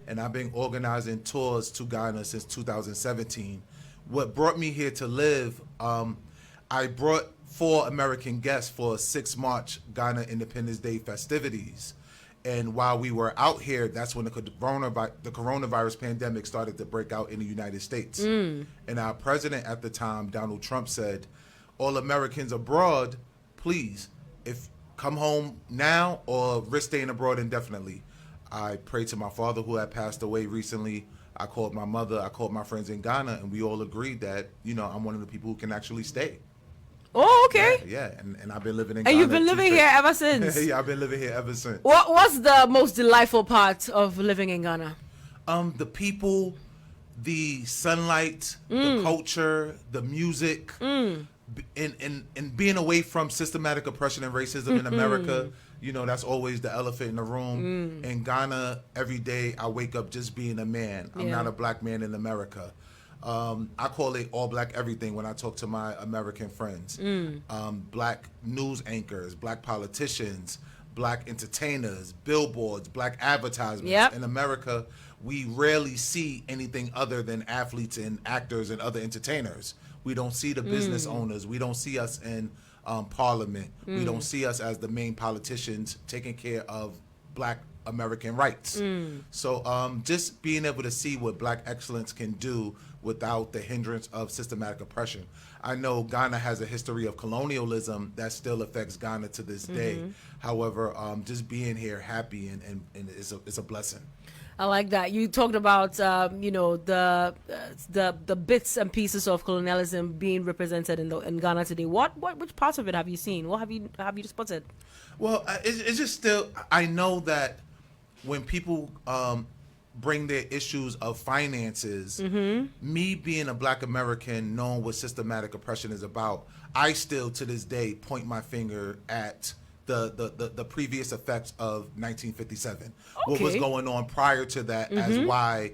and I've been organizing tours to Ghana since 2017. What brought me here to live, I brought 4 American guests for 6 March Ghana Independence Day festivities. And while we were out here, that's when the coronavirus pandemic started to break out in the United States. And our president at the time, Donald Trump, said, all Americans abroad, please, if come home now or risk staying abroad indefinitely. I prayed to my father who had passed away recently. I called my mother, I called my friends in Ghana, and we all agreed that, I'm one of the people who can actually stay. Oh, okay. Yeah, and I've been living in Ghana. And you've been living here ever since? Yeah, I've been living here ever since. What's the most delightful part of living in Ghana? The people, the sunlight, the culture, the music, and being away from systematic oppression and racism in America. That's always the elephant in the room. In Ghana, every day I wake up just being a man. I'm not a black man in America. I call it all black everything when I talk to my American friends. Black news anchors, black politicians, black entertainers, billboards, black advertisements. Yep. In America, we rarely see anything other than athletes and actors and other entertainers. We don't see the business owners. We don't see us in parliament. We don't see us as the main politicians taking care of black American rights. So just being able to see what black excellence can do without the hindrance of systematic oppression. I know Ghana has a history of colonialism that still affects Ghana to this day. However, just being here happy and it's a blessing. I like that. You talked about the bits and pieces of colonialism being represented in Ghana today. Which parts of it have you seen? What have you spotted? Well, it's just still, I know that when people bring their issues of finances, me being a black American, knowing what systematic oppression is about, I still to this day point my finger at the previous effects of 1957. Okay. What was going on prior to that as why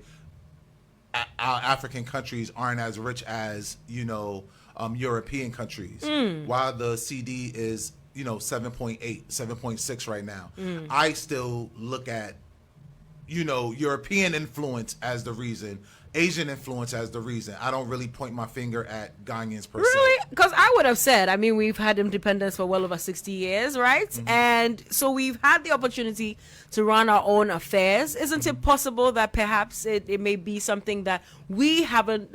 our African countries aren't as rich as, European countries. While the CD is, 7.8, 7.6 right now. I still look at, European influence as the reason, Asian influence as the reason. I don't really point my finger at Ghanaians per se. Really? Because I would have said, we've had independence for well over 60 years, right? And so we've had the opportunity to run our own affairs. Isn't it possible that perhaps it may be something that we haven't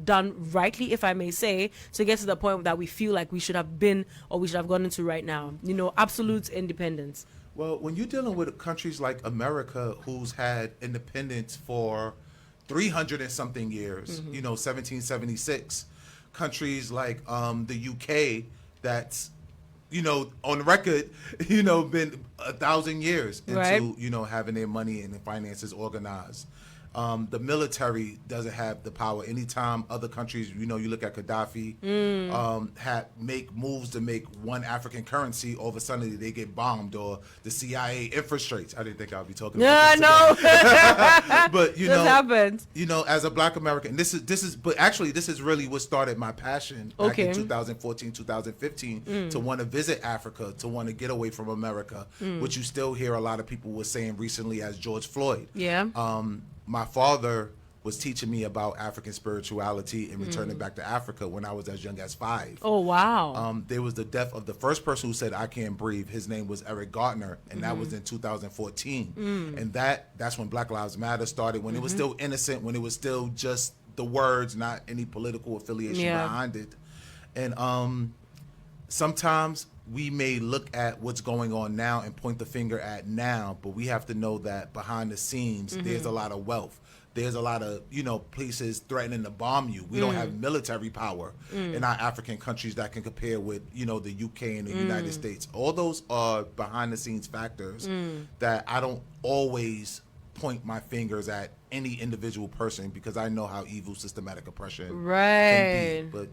done rightly, if I may say, to get to the point that we feel like we should have been or we should have gone into right now? Absolute independence. Well, when you're dealing with countries like America, who's had independence for 300 and something years, 1776, countries like the UK, that's, on record, been 1,000 years into, right, having their money and their finances organized. The military doesn't have the power. Anytime other countries, you look at Gaddafi, make moves to make one African currency, all of a sudden they get bombed, or the CIA infiltrates. I didn't think I'd be talking about this. No. But this happens. As a black American, this is but actually this is really what started my passion back in 2014, 2015 to want to visit Africa, to want to get away from America, which you still hear a lot of people were saying recently as George Floyd. Yeah. My father was teaching me about African spirituality and returning back to Africa when I was as young as 5. Oh, wow. There was the death of the first person who said, "I can't breathe." His name was Eric Gartner, and that was in 2014. And that's when Black Lives Matter started, when it was still innocent, when it was still just the words, not any political affiliation behind it. And sometimes we may look at what's going on now and point the finger at now, but we have to know that behind the scenes, there's a lot of wealth. There's a lot of, places threatening to bomb you. We don't have military power in our African countries that can compare with, the UK and the United States. All those are behind the scenes factors that I don't always point my fingers at any individual person, because I know how evil systematic oppression can be. But,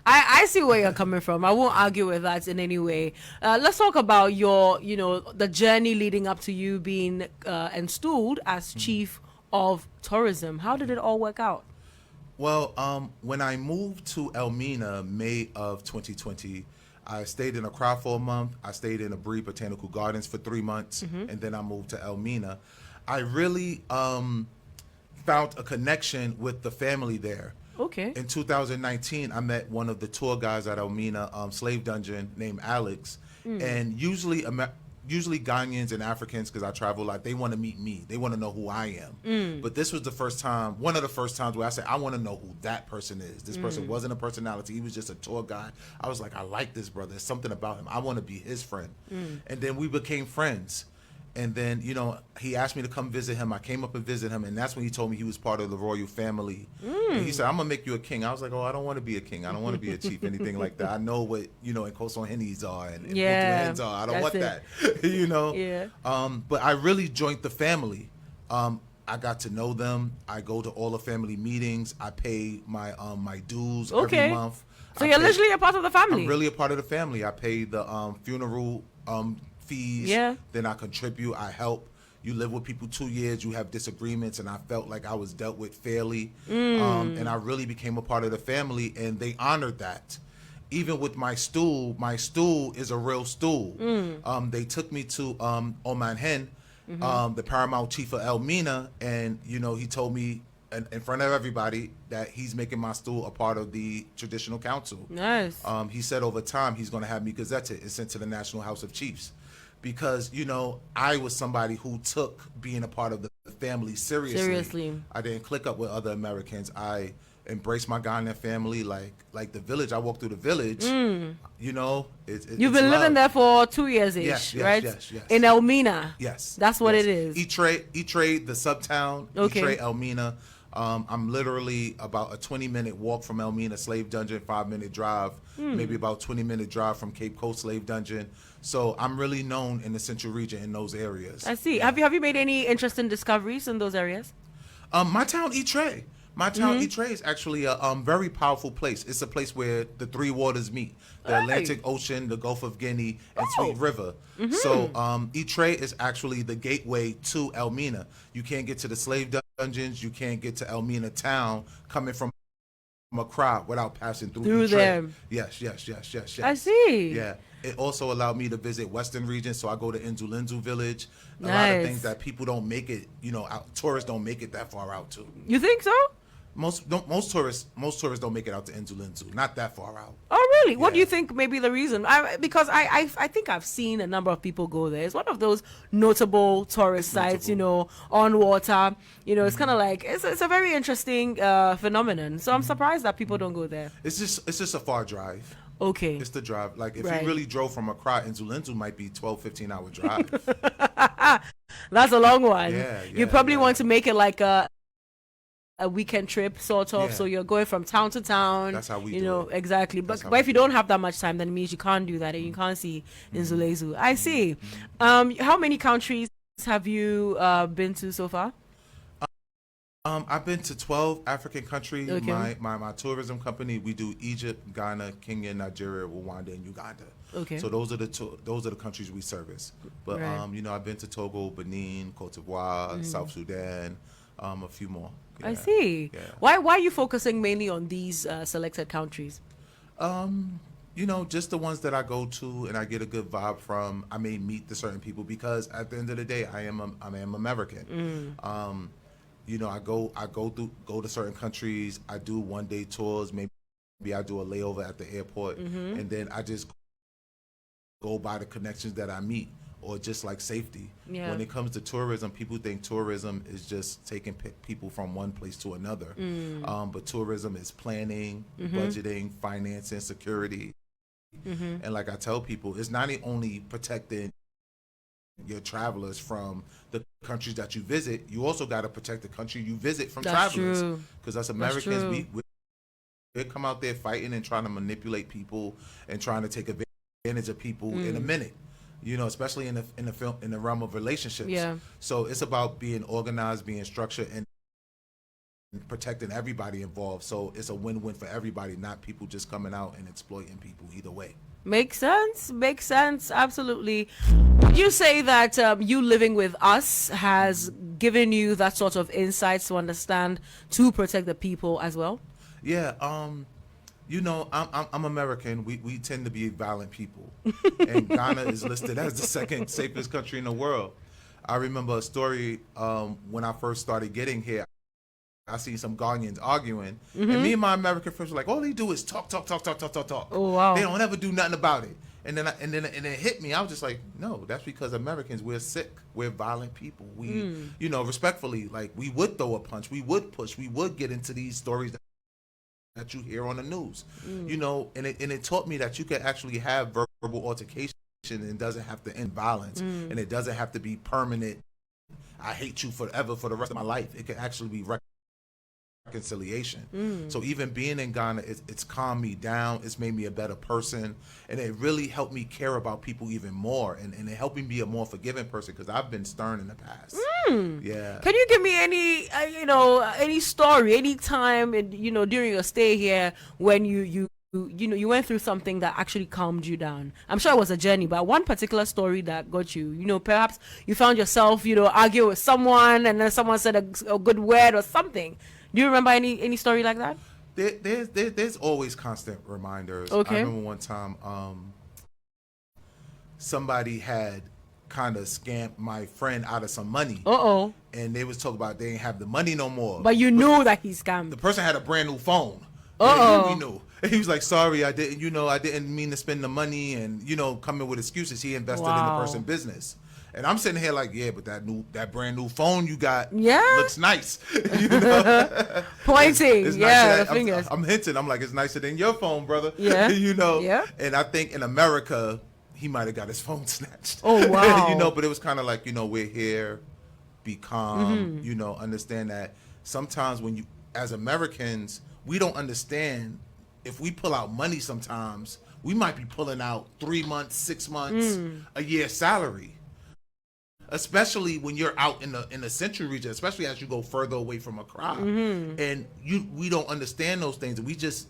I see where you're coming from. I won't argue with that in any way. Let's talk about your, the journey leading up to you being enstooled as chief of tourism. How did it all work out? Well, when I moved to Elmina, May of 2020, I stayed in Accra for a month. I stayed in Abri Botanical Gardens for 3 months, and then I moved to Elmina. I really found a connection with the family there. Okay. In 2019, I met one of the tour guys at Elmina slave dungeon named Alex, and usually Ghanaians and Africans, because I travel a lot, they want to meet me. They want to know who I am. But this was the first time, one of the first times where I said, I want to know who that person is. This person wasn't a personality. He was just a tour guide. I was like, I like this brother. There's something about him. I want to be his friend. And then we became friends. And then, you know, he asked me to come visit him. I came up and visited him, and that's when he told me he was part of the royal family. And he said, I'm going to make you a king. I was like, oh, I don't want to be a king. I don't want to be a chief, anything like that. I know what, you know, Nkosonhenis are and Butuhens are. I don't want that, you know? Yeah. But I really joined the family. I got to know them. I go to all the family meetings. I pay my my dues every month. So you're literally a part of the family. I'm really a part of the family. I pay the funeral fees. Yeah. Then I contribute. I help. You live with people 2 years. You have disagreements, and I felt like I was dealt with fairly. And I really became a part of the family, and they honored that. Even with my stool is a real stool. They took me to Nsrahwehen, the paramount chief of Elmina, and you know he told me in front of everybody that he's making my stool a part of the traditional council. Nice. He said over time he's going to have me gazetted and sent to the National House of Chiefs, because you know I was somebody who took being a part of the family seriously. I didn't click up with other Americans. I embraced my Ghanaian family like the village. I walked through the village. You know, you've been living there for 2 years ish, right? Yes. In Elmina. Yes. That's what it is. Iture, the subtown. Okay. Iture, Elmina. I'm literally about a 20-minute walk from Elmina slave dungeon, 5-minute drive, maybe about 20-minute drive from Cape Coast slave dungeon. So I'm really known in the central region in those areas. I see. Yeah. Have you made any interesting discoveries in those areas? My town, Iture. My town, Iture, is actually a very powerful place. It's a place where the three waters meet: the Atlantic Ocean, the Gulf of Guinea, and Sweet River. So Iture is actually the gateway to Elmina. You can't get to the slave dungeons. You can't get to Elmina town coming from Accra without passing through Iture. them. Yes. I see. Yeah. It also allowed me to visit Western region, so I go to Nzulenzu village. A Nice. lot of things that people don't make it, you know, tourists don't make it that far out to. You think so? Most tourists don't make it out to Nzulenzu, not that far out. Oh, really? What do Yeah. you think may be the reason? Because I think I've seen a number of people go there. It's one of those notable tourist sites, you know, on water. You know, it's kind of like, it's a very interesting phenomenon. So I'm surprised that people don't go there. It's just a far drive. Okay. It's the drive. Like if Right. you really drove from Accra, Nzulenzu might be 12-15 hour drive. That's a long one. Yeah, You probably yeah. want to make it like a weekend trip sort of, Yeah. so you're going from town to town. That's how we you do know it. exactly. That's But how but we if you do don't have that much time, then it means you can't do that and you can't see Nzulezu. I see. How many countries have you been to so far? I've been to 12 African countries. Okay. My tourism company, we do Egypt, Ghana, Kenya, Nigeria, Rwanda, and Uganda. Okay. So those are the countries we service. But Right. you know, I've been to Togo, Benin, Cote d'Ivoire, South Sudan, a few more. I Yeah. see. Yeah. Why are you focusing mainly on these selected countries? You know, just the ones that I go to and I get a good vibe from. I may meet the certain people because at the end of the day, I am American. You know, I go to certain countries. I do one-day tours. Maybe I do a layover at the airport, and then I just go by the connections that I meet, or just like safety. Yeah. When it comes to tourism, people think tourism is just taking people from one place to another. But tourism is planning, budgeting, financing, security. And like I tell people, it's not only protecting your travelers from the countries that you visit, you also got to protect the country you visit from That's travelers. true. Because as true. Americans, we come out there fighting and trying to manipulate people and trying to take advantage of people in a minute. You know, especially in the realm of relationships. Yeah. So it's about being organized, being structured, and protecting everybody involved. So it's a win-win for everybody, not people just coming out and exploiting people either way. Makes sense, absolutely. Would you say that you living with us has given you that sort of insights to understand to protect the people as well? Yeah, you know, I'm American. We tend to be violent people, and Ghana is listed as the second safest country in the world. I remember a story when I first started getting here. I seen some Ghanians arguing, and me and my American friends were like, all they do is talk. Oh, wow. They don't ever do nothing about it. And then it hit me. I was just like, no, that's because Americans, we're sick. We're violent people. We, respectfully, like, we would throw a punch. We would push. We would get into these stories that you hear on the news. And it taught me that you can actually have verbal altercation and it doesn't have to end violence. And it doesn't have to be permanent. I hate you forever for the rest of my life. It can actually be reconciliation. So even being in Ghana, it's calmed me down. It's made me a better person, and it really helped me care about people even more, and it helped me be a more forgiving person because I've been stern in the past. Yeah. Can you give me any any story, any time during your stay here when you went through something that actually calmed you down? I'm sure it was a journey, but one particular story that got you, perhaps you found yourself arguing with someone and then someone said a good word or something. Do you remember any story like that? There's always constant reminders. Okay. I remember one time somebody had kind of scammed my friend out of some money. And they was talking about they didn't have the money no more. But you knew that he scammed. The person had a brand new phone. We knew. And he was like, sorry, I didn't mean to spend the money, and coming with excuses. He invested in the person's business. And I'm sitting here like, yeah, but that brand new phone you got looks nice. Pointing, it's the fingers. I'm hinting. I'm like, it's nicer than your phone, brother. Yeah. Yeah. And I think in America, he might have got his phone snatched. Oh, wow. But it was kind of like, we're here, be calm, understand that sometimes when as Americans, we don't understand if we pull out money sometimes, we might be pulling out 3 months, 6 months, a year's salary. Especially when you're out in the central region, especially as you go further away from a crowd, and we don't understand those things, and we just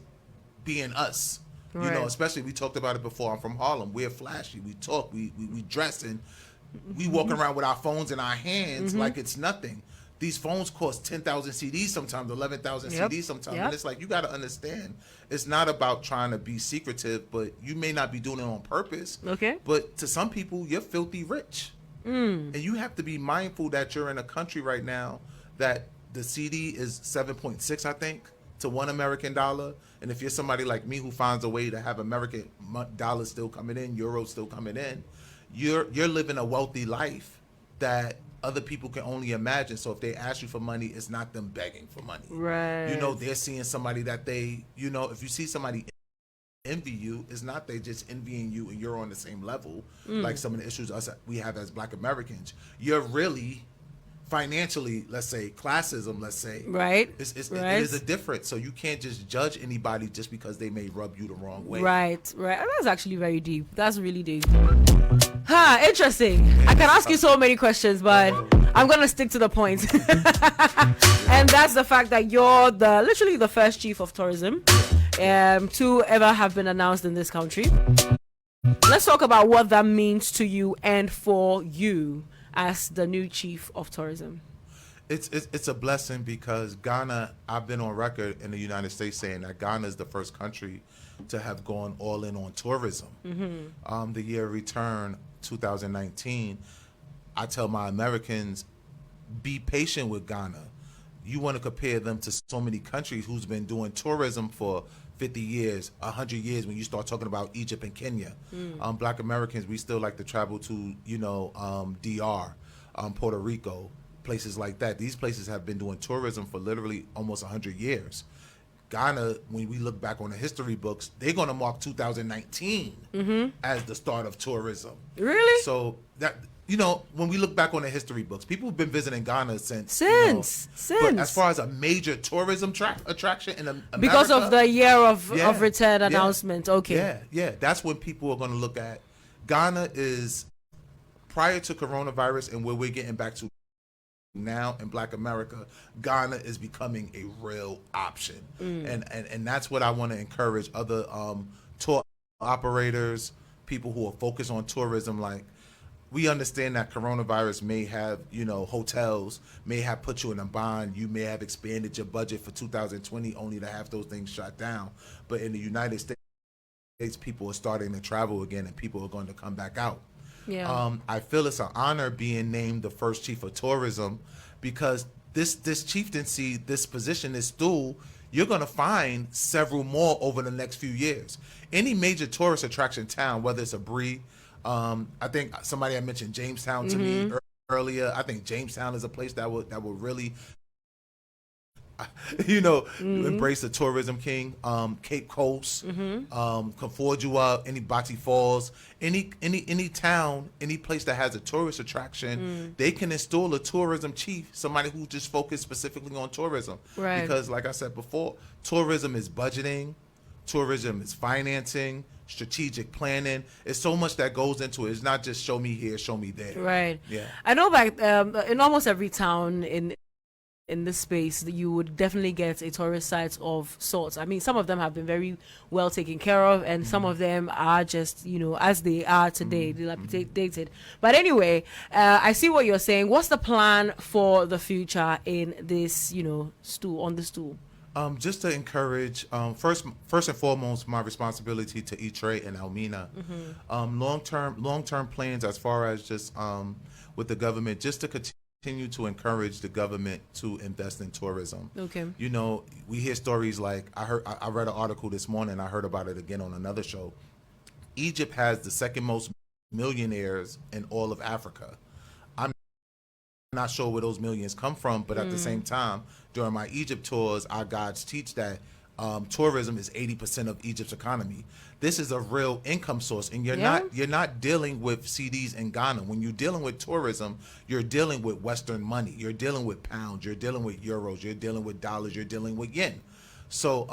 being us, right. Especially we talked about it before. I'm from Harlem. We're flashy. We talk. We dress, and we walk around with our phones in our hands like it's nothing. These phones cost 10,000 CDs sometimes, 11,000 CDs sometimes, and it's like you got to understand. It's not about trying to be secretive, but you may not be doing it on purpose. Okay. But to some people, you're filthy rich. And you have to be mindful that you're in a country right now that the CD is 7.6, I think, to $1 American dollar. And if you're somebody like me who finds a way to have American dollars still coming in, euros still coming in, you're living a wealthy life that other people can only imagine. So if they ask you for money, it's not them begging for money. Right. They're seeing somebody that they, if you see somebody envy you, it's not they just envying you and you're on the same level like some of the issues we have as Black Americans. You're really financially, let's say, classism, let's say, right. It is a difference. So you can't just judge anybody just because they may rub you the wrong way. Right. That's actually very deep. That's really deep. Interesting. I can ask you so many questions, but I'm gonna stick to the point. And that's the fact that you're literally the first chief of tourism to ever have been announced in this country. Let's talk about what that means to you and for you as the new chief of tourism. It's a blessing because Ghana, I've been on record in the United States saying that Ghana is the first country to have gone all in on tourism. The year of return, 2019, I tell my Americans, be patient with Ghana. You want to compare them to so many countries who's been doing tourism for 50 years, 100 years when you start talking about Egypt and Kenya. Black Americans, we still like to travel to, DR, Puerto Rico, places like that. These places have been doing tourism for literally almost 100 years. Ghana, when we look back on the history books, they're going to mark 2019 as the start of tourism. Really? So that, when we look back on the history books, people have been visiting Ghana since. But as far as a major tourism attraction in America, because of the year of return announcement. Okay. Yeah. That's when people are going to look at. Ghana is, prior to coronavirus and where we're getting back to now in Black America, Ghana is becoming a real option. And that's what I want to encourage other tour operators, people who are focused on tourism. Like, we understand that coronavirus may have, hotels may have put you in a bind. You may have expanded your budget for 2020 only to have those things shut down. But in the United States, people are starting to travel again and people are going to come back out. Yeah. I feel it's an honor being named the first chief of tourism, because this chieftaincy, this position, this stool, you're going to find several more over the next few years. Any major tourist attraction town, whether it's a Bree, I think somebody had mentioned Jamestown to me earlier. I think Jamestown is a place that will really, embrace the tourism king. Cape Coast, Conforjua, any Bati Falls, any town, any place that has a tourist attraction, they can install a tourism chief, somebody who just focused specifically on tourism. Right. Because like I said before, tourism is budgeting, tourism is financing, strategic planning. It's so much that goes into it. It's not just show me here, show me there. Right. Yeah. I know back in almost every town in this space that you would definitely get a tourist site of sorts. I mean, some of them have been very well taken care of, and some of them are just, as they are today, dilapidated. But anyway, I see what you're saying. What's the plan for the future in this, stool, on the stool? Just to encourage, first and foremost, my responsibility to Iture and Elmina. Long-term plans as far as just with the government, just to continue to encourage the government to invest in tourism. Okay. We hear stories like I read an article this morning. I heard about it again on another show. Egypt has the second most millionaires in all of Africa. I'm not sure where those millions come from, but at the same time, during my Egypt tours, our guides teach that tourism is 80% of Egypt's economy. This is a real income source, and you're not dealing with CDs in Ghana. When you're dealing with tourism, you're dealing with Western money. You're dealing with pounds. You're dealing with euros. You're dealing with dollars. You're dealing with yen. So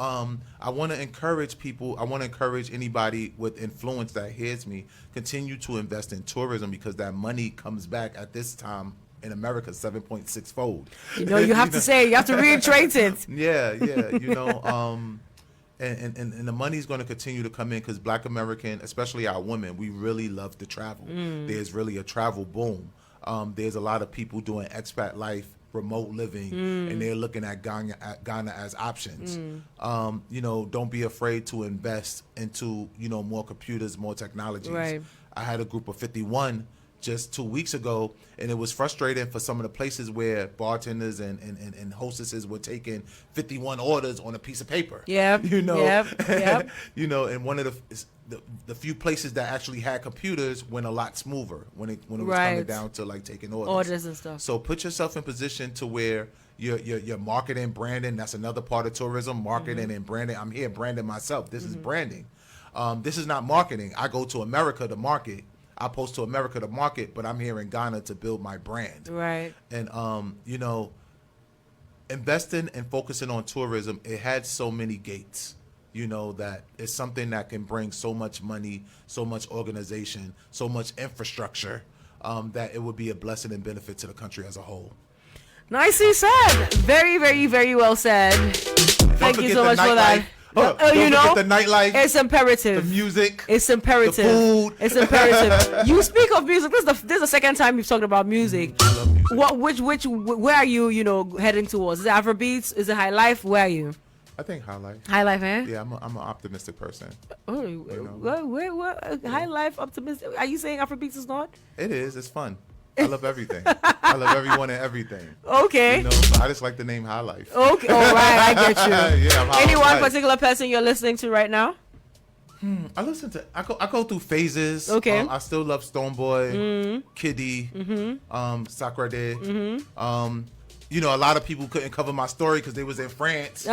I want to encourage people. I want to encourage anybody with influence that hears me, continue to invest in tourism, because that money comes back at this time in America 7.6 fold. You have to reiterate it. Yeah. And the money's going to continue to come in, because Black American, especially our women, we really love to travel. There's really a travel boom. There's a lot of people doing expat life, remote living, and they're looking at Ghana as options. Don't be afraid to invest into more computers, more technologies. Right. I had a group of 51 just 2 weeks ago, and it was frustrating for some of the places where bartenders and hostesses were taking 51 orders on a piece of paper. Yep. Yep. And one of the few places that actually had computers went a lot smoother when it was coming down to like taking orders and stuff. So put yourself in position to where your marketing, branding, that's another part of tourism, marketing and branding. I'm here branding myself. This is branding. This is not marketing. I go to America to market. I post to America to market, but I'm here in Ghana to build my brand. Right. And investing and focusing on tourism, it had so many gates. That it's something that can bring so much money, so much organization, so much infrastructure, that it would be a blessing and benefit to the country as a whole. Nicely said. Very, very, very well said. Thank you so much for that. Don't forget the nightlife. It's imperative. The music. It's imperative. The food. It's imperative. You speak of music. This is the second time you've talked about music. I love music. Where are you? Heading towards? Is it Afrobeats? Is it High Life? Where are you? I think High Life. High Life, eh? Yeah, I'm an optimistic person. Oh, what? High Life, optimistic. Are you saying Afrobeats is not? It is. It's fun. I love everything. I love everyone and everything. Okay. I just like the name High Life. Okay. All right. I get you. Yeah, Any one particular person you're listening to right now? I go through phases. Okay. I still love Stonebwoy, Kiddy, Sakrade. A lot of people couldn't cover my story because they was in France. You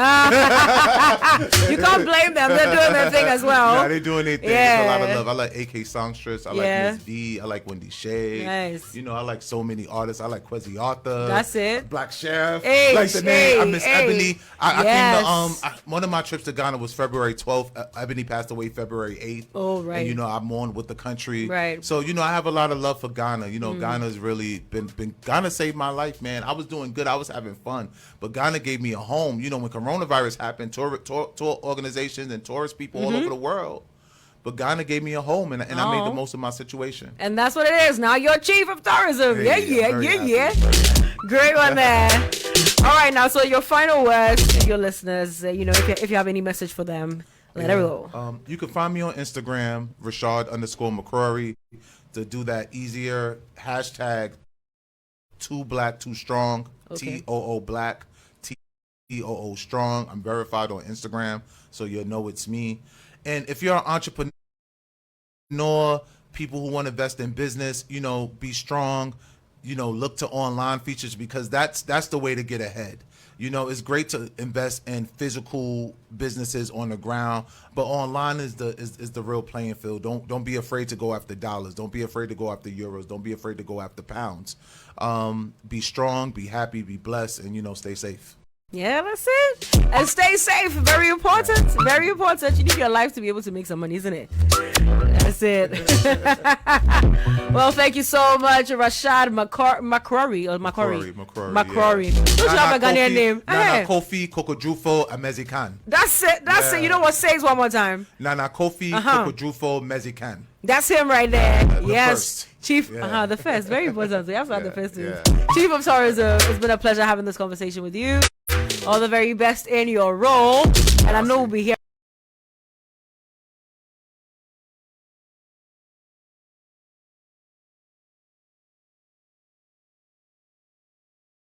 can't blame them. They're doing their thing as well. Yeah, they're doing their thing. Yeah. There's a lot of love. I like AK Songstress. I like Miss V. I like Wendy Shea. Nice. I like so many artists. I like Kwesi Arthur. That's it. Black Sheriff. Hey, like the name. I miss Ebony. I yes. came to one of my trips to Ghana was February 12th. Ebony passed away February 8th. Oh, right. And I mourned with the country. Right. So I have a lot of love for Ghana. Ghana's really been Ghana saved my life, man. I was doing good. I was having fun. But Ghana gave me a home. When coronavirus happened, tour organizations and tourist people all over the world. But Ghana gave me a home, and I made the most of my situation. And that's what it is. Now you're chief of tourism. Hey, Yeah. Great one there. All right, now, so your final words to your listeners, if you have any message for them, let her go. You can find me on Instagram, Rashad _McCrorey. to do that easier, hashtag too black, too strong, Okay. TOO black, TOO strong. I'm verified on Instagram, so you'll know it's me. And if you're an entrepreneur, people who want to invest in business, you know, be strong, you know, look to online features, because that's the way to get ahead. You know, it's great to invest in physical businesses on the ground, but online is the real playing field. Don't be afraid to go after dollars. Don't be afraid to go after euros. Don't be afraid to go after pounds. Be strong, be happy, be blessed, and, you know, stay safe. Yeah, that's it. And stay safe. Very important. Very important. You need your life to be able to make some money, isn't it? That's it. Well, thank you so much, Rashad McCrorey. McCrorey. Don't you have a Ghanian name? Nana Kofi Kukudurfo I. That's it. That's it. You know what? Say it one more time. Nana Kofi Kukudurfo I. That's him right there. Yes. First. Chief, the first. Very important. So you have to have the first too. Chief of Tourism, it's been a pleasure having this conversation with you. All the very best in your role. And I know we'll be here.